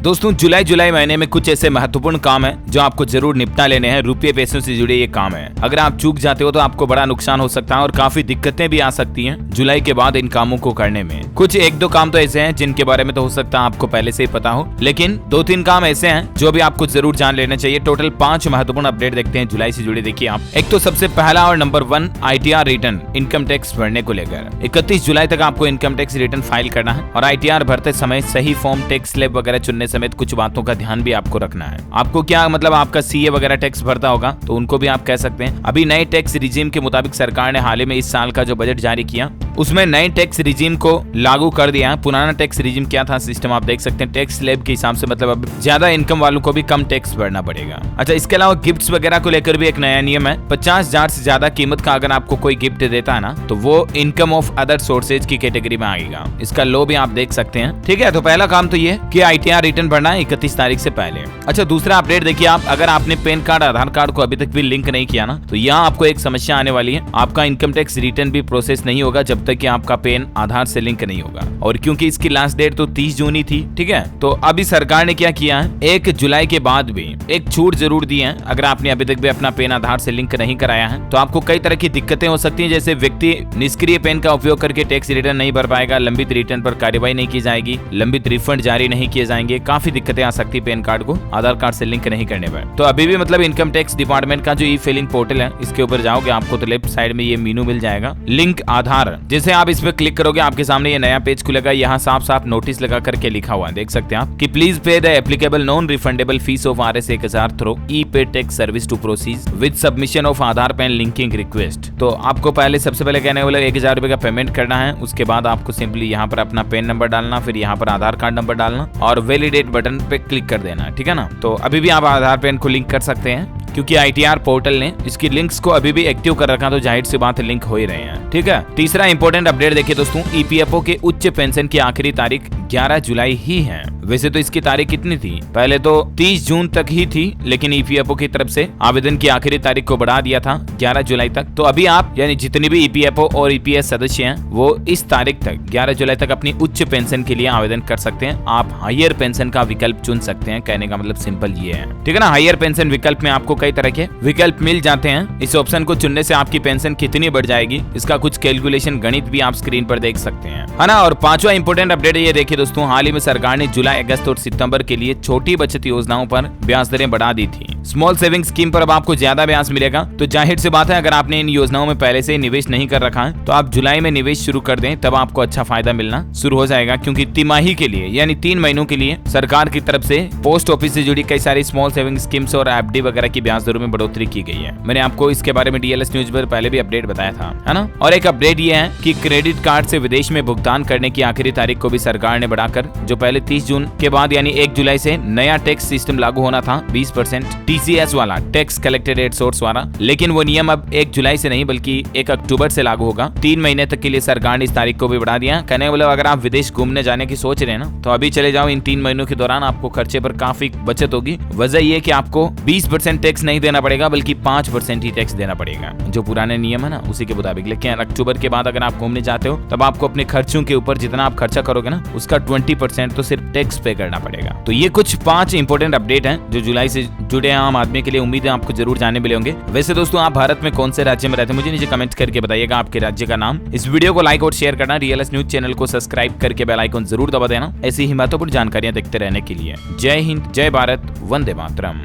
दोस्तों जुलाई महीने में कुछ ऐसे महत्वपूर्ण काम है जो आपको जरूर निपटा लेने हैं। रुपये पैसों से जुड़े ये काम है, अगर आप चूक जाते हो तो आपको बड़ा नुकसान हो सकता है और काफी दिक्कतें भी आ सकती हैं जुलाई के बाद इन कामों को करने में। कुछ एक दो काम तो ऐसे हैं जिनके बारे में तो हो सकता है आपको पहले से ही पता हो, लेकिन 2-3 काम ऐसे हैं जो भी आपको जरूर जान लेना चाहिए। टोटल 5 महत्वपूर्ण अपडेट देखते हैं जुलाई से जुड़े। देखिए आप, एक तो सबसे पहला और number 1 ITR return income tax भरने को लेकर 31 जुलाई तक आपको इनकम टैक्स रिटर्न फाइल करना है और ITR भरते समय सही फॉर्म, टैक्स स्लैब वगैरह चुनने समेत कुछ बातों का ध्यान भी आपको रखना है। आपको क्या मतलब, आपका CA वगैरह टैक्स भरता होगा तो उनको भी आप कह सकते हैं। अभी नए टैक्स रिजीम के मुताबिक सरकार ने हाल ही में इस साल का जो बजट जारी किया उसमें नए टैक्स रिजीम को लागू कर दिया है। पुराना टैक्स रिजीम क्या था सिस्टम आप देख सकते हैं, टैक्स स्लैब के हिसाब से, मतलब अब ज्यादा इनकम वालों को भी कम टैक्स भरना पड़ेगा। अच्छा, इसके अलावा गिफ्ट्स वगैरह को लेकर भी एक नया नियम है। 50,000 से ज्यादा कीमत का अगर आपको कोई गिफ्ट देता है ना तो वो इनकम ऑफ अदर सोर्सेज की कैटेगरी में आएगा। इसका लो भी आप देख सकते हैं। ठीक है, तो पहला काम तो ये कि ITR रिटर्न भरना है 31 तारीख से पहले। अच्छा, दूसरा अपडेट देखिए आप, अगर आपने पैन कार्ड, आधार कार्ड को अभी तक भी लिंक नहीं किया ना तो यहाँ आपको एक समस्या आने वाली है। आपका इनकम टैक्स रिटर्न भी प्रोसेस नहीं होगा जब तक कि आपका पैन आधार से लिंक नहीं होगा। और क्योंकि इसकी लास्ट डेट तो 30 जून ही थी, ठीक है, तो अभी सरकार ने क्या किया है, 1 जुलाई के बाद भी एक छूट जरूर दी है। अगर आपने अभी तक भी अपना पैन आधार से लिंक नहीं कराया है तो आपको कई तरह की दिक्कतें हो सकती हैं, जैसे व्यक्ति निष्क्रिय पैन का उपयोग करके टैक्स रिटर्न नहीं भर पाएगा, लंबित रिटर्न पर कार्रवाई नहीं की जाएगी, लंबित रिफंड जारी नहीं किए जाएंगे, काफी दिक्कतें आ सकती है पैन कार्ड को आधार कार्ड से लिंक नहीं करने पर। तो अभी भी मतलब इनकम टैक्स डिपार्टमेंट का जो ई-फाइलिंग पोर्टल है इसके ऊपर जाओगे आपको तो लेफ्ट साइड में ये मेनू मिल जाएगा, लिंक आधार। जैसे आप इस पे क्लिक करोगे आपके सामने ये नया पेज खुलेगा। यहाँ साफ साफ नोटिस लगा करके लिखा हुआ है, देख सकते हैं आप, कि please pay the applicable non refundable fees of RS 1000 through e pay tax service to proceed with submission of Aadhaar PAN linking request. तो आपको पहले सबसे पहले कहने वाले 1000 रुपए का पेमेंट करना है। उसके बाद आपको सिंपली यहाँ पर अपना पैन नंबर डालना, फिर यहाँ पर आधार कार्ड नंबर डालना और वैलिडेट बटन पे क्लिक कर देना, ठीक है ना। तो अभी भी आप आधार पैन को लिंक कर सकते हैं क्योंकि ITR पोर्टल ने इसकी लिंक्स को अभी भी एक्टिव कर रखा, तो जाहिर सी बात है लिंक हो ही रहे हैं, ठीक है। तीसरा इंपॉर्टेंट अपडेट देखिए दोस्तों, EPFO के उच्च पेंशन की आखिरी तारीख 11 जुलाई ही है। वैसे तो इसकी तारीख कितनी थी, पहले तो 30 जून तक ही थी, लेकिन EPFO की तरफ से आवेदन की आखिरी तारीख को बढ़ा दिया था 11 जुलाई तक। तो अभी आप यानी जितने भी EPFO और EPS सदस्य हैं वो इस तारीख तक 11 जुलाई तक अपनी उच्च पेंशन के लिए आवेदन कर सकते हैं। आप हायर पेंशन का विकल्प चुन सकते हैं, कहने का मतलब सिंपल ये है, ठीक है ना। हायर पेंशन विकल्प में आपको कई तरह के विकल्प मिल जाते हैं। इस ऑप्शन को चुनने से आपकी पेंशन कितनी बढ़ जाएगी इसका कुछ कैलकुलेशन गणित भी आप स्क्रीन पर देख सकते हैं, है ना। और पांचवा इंपॉर्टेंट अपडेट ये देखिए दोस्तों, हाल ही में सरकार ने जुलाई, अगस्त और सितंबर के लिए छोटी बचत योजनाओं पर ब्याज दरें बढ़ा दी थी। स्मॉल सेविंग स्कीम पर अब आपको ज्यादा ब्याज मिलेगा। तो जाहिर सी बात है अगर आपने इन योजनाओं में पहले से निवेश नहीं कर रखा है तो आप जुलाई में निवेश शुरू कर दें, तब आपको अच्छा फायदा मिलना शुरू हो जाएगा। क्योंकि तिमाही के लिए यानी 3 महीनों के लिए सरकार की तरफ से पोस्ट ऑफिस से जुड़ी कई सारी स्मॉल सेविंग स्कीम्स और FD वगैरह की ब्याज दरों में बढ़ोतरी की गई है। मैंने आपको इसके बारे में DLS न्यूज पर पहले भी अपडेट बताया था, है ना। और एक अपडेट ये है कि क्रेडिट कार्ड से विदेश में भुगतान करने की आखिरी तारीख को भी सरकार ने बढ़ाकर, जो पहले 30 जून के बाद यानी 1 जुलाई से नया टैक्स सिस्टम लागू होना था 20% TCS वाला, टैक्स कलेक्टेड एट सोर्स वाला, लेकिन वो नियम अब 1 जुलाई से नहीं बल्कि 1 अक्टूबर से लागू होगा। 3 महीने तक के लिए सरकार ने इस तारीख को भी बढ़ा दिया। कहने वाला अगर आप विदेश घूमने जाने की सोच रहे हैं ना तो अभी चले जाओ। इन 3 महीनों के दौरान आपको खर्चे पर काफी बचत होगी। वजह ये कि आपको 20% टैक्स नहीं देना पड़ेगा बल्कि 5% ही टैक्स देना पड़ेगा, जो पुराने नियम है ना उसी के मुताबिक। लेकिन अक्टूबर के बाद अगर आप घूमने जाते हो तब आपको अपने खर्चों के ऊपर जितना आप खर्चा करोगे ना उसका 20% तो सिर्फ टैक्स पे करना पड़ेगा। तो ये कुछ 5 इंपॉर्टेंट अपडेट हैं जो जुलाई से जुड़े हैं आम आदमी के लिए। उम्मीद है आपको जरूर जानने मिले होंगे। वैसे दोस्तों आप भारत में कौन से राज्य में रहते हैं मुझे नीचे कमेंट करके बताइएगा आपके राज्य का नाम। इस वीडियो को लाइक और शेयर करना, DLS न्यूज चैनल को सब्सक्राइब करके बेल आइकन जरूर दबा देना ऐसी ही महत्वपूर्ण जानकारियां देखते रहने के लिए। जय हिंद, जय भारत, वंदे मातरम।